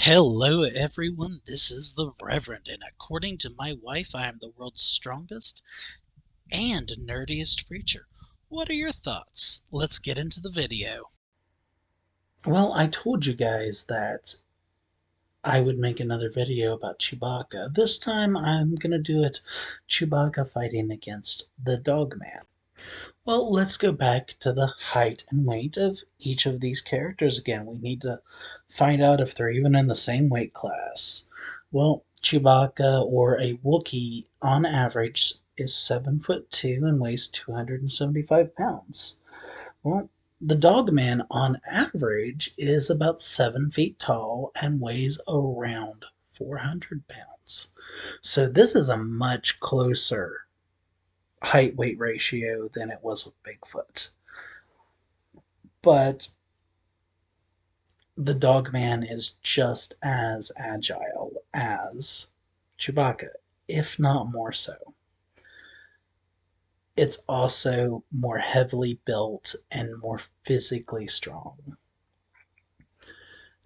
Hello, everyone. This is the Reverend, and according to my wife, I am the world's strongest and nerdiest preacher. What are your thoughts? Let's get into the video. Well, I told you guys that I would make another video about Chewbacca. This time I'm gonna do it Chewbacca fighting against the Dogman. Well, let's go back to the height and weight of each of these characters again. We need to find out if they're even in the same weight class. Well, Chewbacca or a Wookiee on average is 7'2" and weighs 275 pounds. Well, the Dogman on average is about 7 feet tall and weighs around 400 pounds. So this is a much closer height weight ratio than it was with Bigfoot. But the Dogman is just as agile as Chewbacca, if not more so. It's also more heavily built and more physically strong.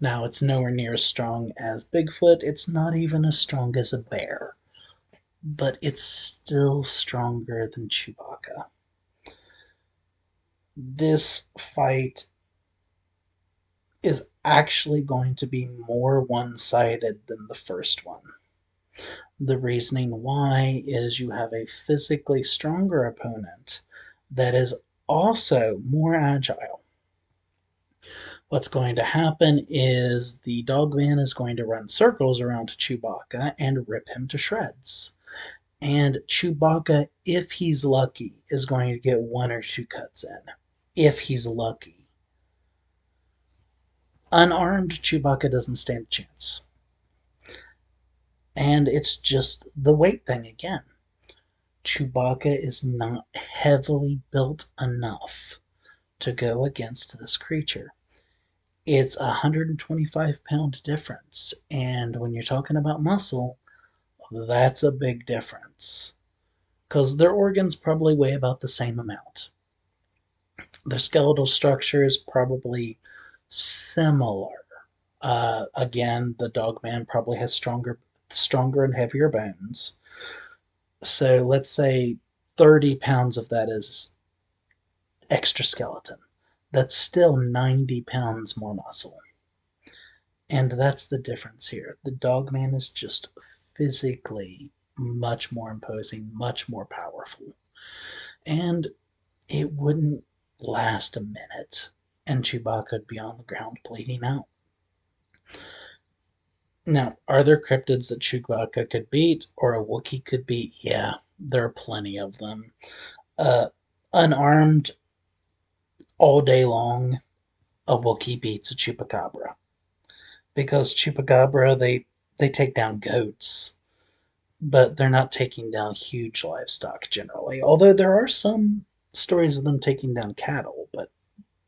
Now, it's nowhere near as strong as Bigfoot. It's not even as strong as a bear, but it's still stronger than Chewbacca. This fight is actually going to be more one sided than the first one. The reasoning why is you have a physically stronger opponent that is also more agile. What's going to happen is the Dogman is going to run circles around Chewbacca and rip him to shreds. And Chewbacca, if he's lucky, is going to get one or two cuts in. If he's lucky. Unarmed, Chewbacca doesn't stand a chance. And it's just the weight thing again. Chewbacca is not heavily built enough to go against this creature. It's a 125-pound difference, and when you're talking about muscle, that's a big difference because their organs probably weigh about the same amount. Their skeletal structure is probably similar. Again, the Dogman probably has stronger and heavier bones. So let's say 30 pounds of that is extra skeleton. That's still 90 pounds more muscle. And that's the difference here. The Dogman is just physically much more imposing, much more powerful. And it wouldn't last a minute, and Chewbacca would be on the ground bleeding out. Now, are there cryptids that Chewbacca could beat or a Wookiee could beat? Yeah, there are plenty of them. Uh, Unarmed all day long, a Wookiee beats a Chupacabra because Chupacabra they take down goats, but they're not taking down huge livestock generally. Although there are some stories of them taking down cattle, but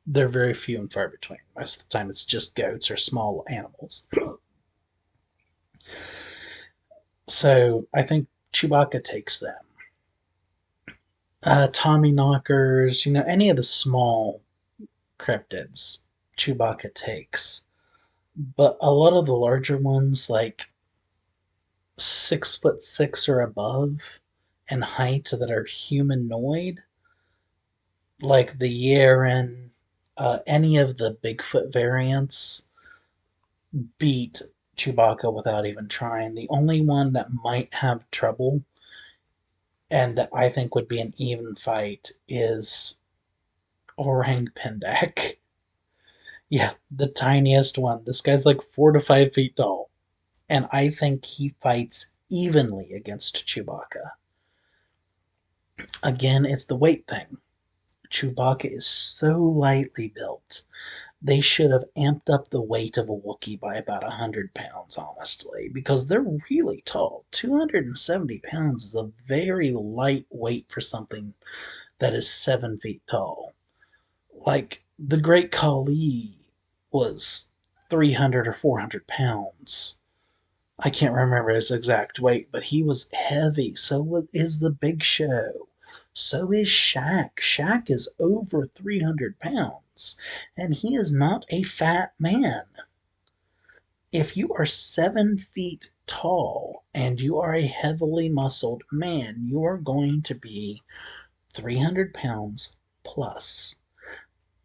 they're very few and far between. Most of the time, it's just goats or small animals. So I think Chewbacca takes them. Tommy knockers, any of the small cryptids, Chewbacca takes. But a lot of the larger ones, like 6'6" or above in height, that are humanoid, like the Yaren, any of the Bigfoot variants, beat Chewbacca without even trying. The only one that might have trouble and that I think would be an even fight is Orang Pendek. Yeah, the tiniest one. This guy's like 4 to 5 feet tall, and I think he fights evenly against Chewbacca. Again, it's the weight thing. Chewbacca is so lightly built. They should have amped up the weight of a Wookiee by about 100 pounds, honestly, because they're really tall. 270 pounds is a very light weight for something that is 7 feet tall. Like, the Great Khali was 300 or 400 pounds. I can't remember his exact weight, but he was heavy. So is the Big Show. So is Shaq. Shaq is over 300 pounds, and he is not a fat man. If you are 7 feet tall and you are a heavily muscled man, you are going to be 300 pounds plus.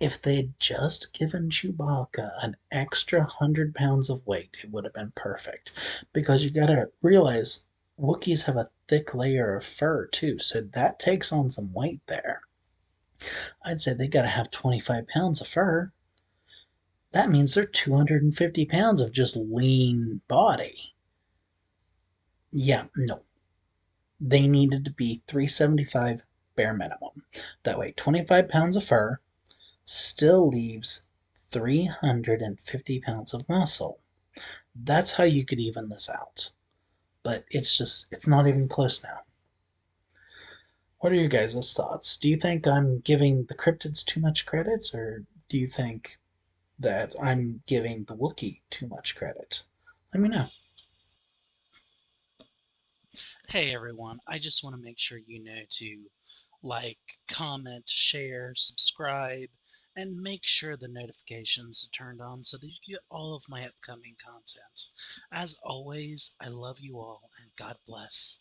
If they had just given Chewbacca an extra 100 pounds of weight, it would have been perfect. Because you gotta realize Wookiees have a thick layer of fur too, so that takes on some weight there. I'd say they gotta have 25 pounds of fur. That means they're 250 pounds of just lean body. Yeah, no. They needed to be 375 bare minimum. That way, 25 pounds of fur still leaves 350 pounds of muscle. That's how you could even this out. But it's not even close now. What are your guys' thoughts? Do you think I'm giving the cryptids too much credit, or do you think that I'm giving the Wookiee too much credit? Let me know. Hey everyone, I just want to make sure you know to like, comment, share, subscribe, and make sure the notifications are turned on so that you get all of my upcoming content. As always, I love you all and God bless.